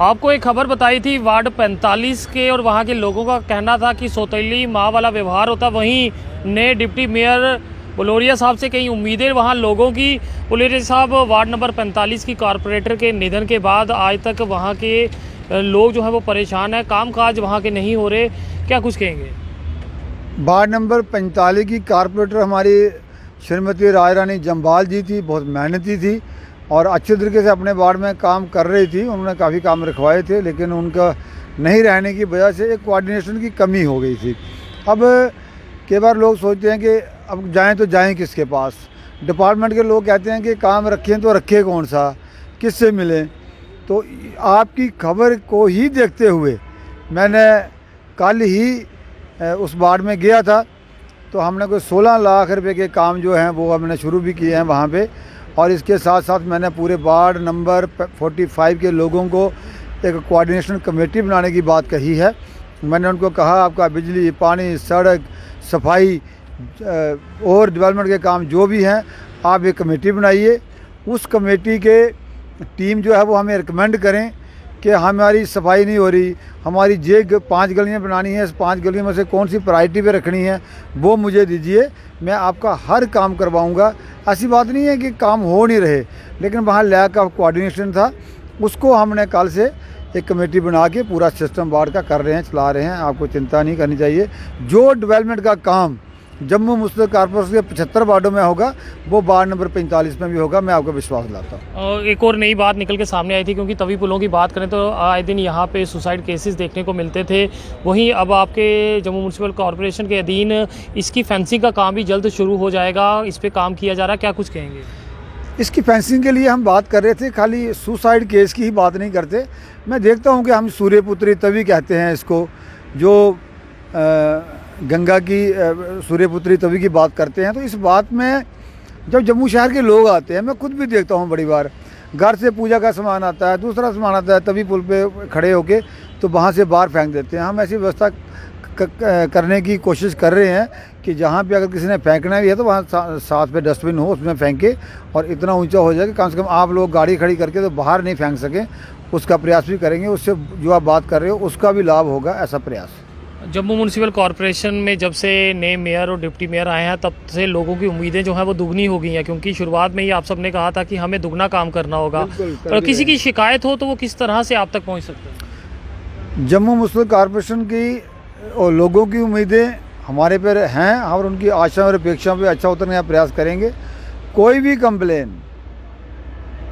आपको एक खबर बताई थी वार्ड 45 के, और वहाँ के लोगों का कहना था कि सौतेली माँ वाला व्यवहार होता। वहीं नए डिप्टी मेयर बुलोरिया साहब से कई उम्मीदें वहाँ लोगों की। बुलोरिया साहब वार्ड नंबर 45 की कॉरपोरेटर के निधन के बाद आज तक वहाँ के लोग जो है वो परेशान हैं, कामकाज वहाँ के नहीं हो रहे, क्या कुछ कहेंगे? वार्ड नंबर 45 की कॉरपोरेटर हमारी श्रीमती राय रानी जम्बाल जी थी। बहुत मेहनती थी और अच्छे तरीके से अपने वार्ड में काम कर रही थी। उन्होंने काफ़ी काम रखवाए थे, लेकिन उनका नहीं रहने की वजह से एक कोऑर्डिनेशन की कमी हो गई थी। अब कई बार लोग सोचते हैं कि अब जाएं तो जाएं किसके पास। डिपार्टमेंट के लोग कहते हैं कि काम रखें तो रखें कौन सा, किससे मिलें। तो आपकी खबर को ही देखते हुए मैंने कल ही उस वार्ड में गया था। तो हमने कोई 16 लाख रुपए के काम जो हैं वो हमने शुरू भी किए हैं वहाँ पे। और इसके साथ साथ मैंने पूरे वार्ड नंबर 45 के लोगों को एक कोऑर्डिनेशन कमेटी बनाने की बात कही है। मैंने उनको कहा आपका बिजली, पानी, सड़क, सफाई और डेवलपमेंट के काम जो भी हैं आप एक कमेटी बनाइए। उस कमेटी के टीम जो है वो हमें रिकमेंड करें कि हमारी सफाई नहीं हो रही, हमारी 5 गलियाँ बनानी है, इस 5 गलियों में से कौन सी प्रायोरिटी पे रखनी है वो मुझे दीजिए, मैं आपका हर काम करवाऊंगा। ऐसी बात नहीं है कि काम हो नहीं रहे, लेकिन वहाँ लैक ऑफ कोऑर्डिनेशन था। उसको हमने कल से एक कमेटी बना के पूरा सिस्टम वार्ड का कर रहे हैं, चला रहे हैं। आपको चिंता नहीं करनी चाहिए। जो डेवलपमेंट का काम जम्मू मुस्लिम कॉर्पोरेशन के 75 वार्डों में होगा वो वार्ड नंबर 45 में भी होगा, मैं आपको विश्वास दिलाता हूँ। एक और नई बात निकल के सामने आई थी, क्योंकि तवी पुलों की बात करें तो आए दिन यहाँ पे सुसाइड केसेस देखने को मिलते थे। वहीं अब आपके जम्मू म्यूनसिपल कॉर्पोरेशन के अधीन इसकी फेंसिंग का काम भी जल्द शुरू हो जाएगा, इस पर काम किया जा रहा है, क्या कुछ कहेंगे? इसकी फेंसिंग के लिए हम बात कर रहे थे, खाली सुसाइड केस की ही बात नहीं करते। मैं देखता हूँ कि हम सूर्यपुत्री तवी कहते हैं इसको, जो गंगा की सूर्यपुत्री तवी की बात करते हैं। तो इस बात में जब जम्मू शहर के लोग आते हैं, मैं खुद भी देखता हूँ बड़ी बार, घर से पूजा का सामान आता है, दूसरा सामान आता है, तभी पुल पे खड़े होके तो वहाँ से बाहर फेंक देते हैं। हम ऐसी व्यवस्था करने की कोशिश कर रहे हैं कि जहाँ पे अगर किसी ने फेंकना भी है तो वहाँ साथ पे डस्टबिन हो, उसमें फेंके और इतना ऊंचा हो जाए कि कम से कम आप लोग गाड़ी खड़ी करके तो बाहर नहीं फेंक सकें। उसका प्रयास भी करेंगे, उससे जो आप बात कर रहे हो उसका भी लाभ होगा, ऐसा प्रयास। जम्मू म्यूनसिपल कॉर्पोरेशन में जब से नए मेयर और डिप्टी मेयर आए हैं तब से लोगों की उम्मीदें जो हैं वो दुगनी हो गई हैं, क्योंकि शुरुआत में ही आप सब ने कहा था कि हमें दुगना काम करना होगा। और किसी की शिकायत हो तो वो किस तरह से आप तक पहुंच सकते हैं? जम्मू म्यूनसिपल कॉर्पोरेशन की और लोगों की उम्मीदें हमारे पर हैं और उनकी आशा और अपेक्षा पे अच्छा उतरने का प्रयास करेंगे। कोई भी कंप्लेन,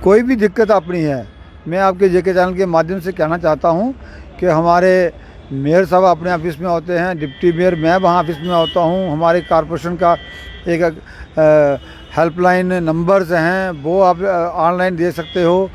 कोई भी दिक्कत अपनी है, मैं आपके जेके चैनल के माध्यम से कहना चाहता हूँ कि हमारे मेयर साहब अपने ऑफिस में होते हैं, डिप्टी मेयर मैं वहाँ ऑफिस में होता हूँ। हमारे कॉर्पोरेशन का एक हेल्पलाइन नंबर्स हैं, वो आप ऑनलाइन दे सकते हो।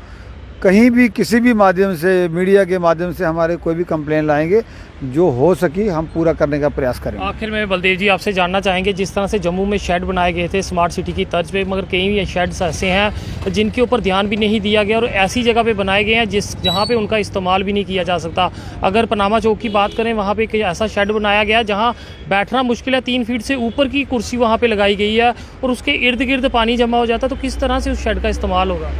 कहीं भी किसी भी माध्यम से, मीडिया के माध्यम से हमारे कोई भी कंप्लेन लाएंगे, जो हो सकी हम पूरा करने का प्रयास करेंगे। आखिर में बलदेव जी आपसे जानना चाहेंगे, जिस तरह से जम्मू में शेड बनाए गए थे स्मार्ट सिटी की तर्ज पे, मगर कई शेड्स ऐसे हैं जिनके ऊपर ध्यान भी नहीं दिया गया और ऐसी जगह पे बनाए गए हैं जहाँ पे उनका इस्तेमाल भी नहीं किया जा सकता। अगर पनामा चौक की बात करें, वहाँ पे एक ऐसा शेड बनाया गया जहाँ बैठना मुश्किल है, 3 फीट से ऊपर की कुर्सी वहाँ पर लगाई गई है और उसके इर्द गिर्द पानी जमा हो जाता है। तो किस तरह से उस शेड का इस्तेमाल होगा?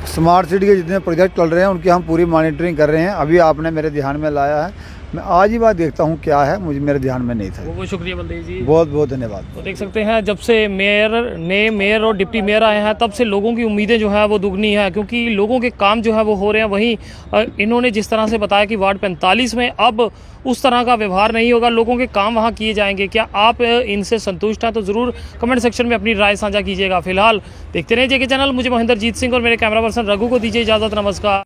स्मार्ट सिटी के जितने प्रोजेक्ट चल रहे हैं उनकी हम पूरी मॉनिटरिंग कर रहे हैं। अभी आपने मेरे ध्यान में लाया है, मैं आज ही बात देखता हूँ क्या है, मुझे मेरे ध्यान में नहीं था। बहुत शुक्रिया बलदेव जी, बहुत बहुत धन्यवाद। तो देख सकते हैं जब से नए मेयर और डिप्टी मेयर आए हैं तब से लोगों की उम्मीदें जो है वो दुगनी है, क्योंकि लोगों के काम जो है वो हो रहे हैं। वहीं इन्होंने जिस तरह से बताया कि वार्ड 45 में अब उस तरह का व्यवहार नहीं होगा, लोगों के काम वहाँ किए जाएंगे। क्या आप इनसे संतुष्ट हैं? तो ज़रूर कमेंट सेक्शन में अपनी राय साझा कीजिएगा। फिलहाल देखते रहिए जेके चैनल। मुझे महेंद्रजीत सिंह और मेरे कैमरा पर्सन रघु को दीजिए इजाज़त। नमस्कार।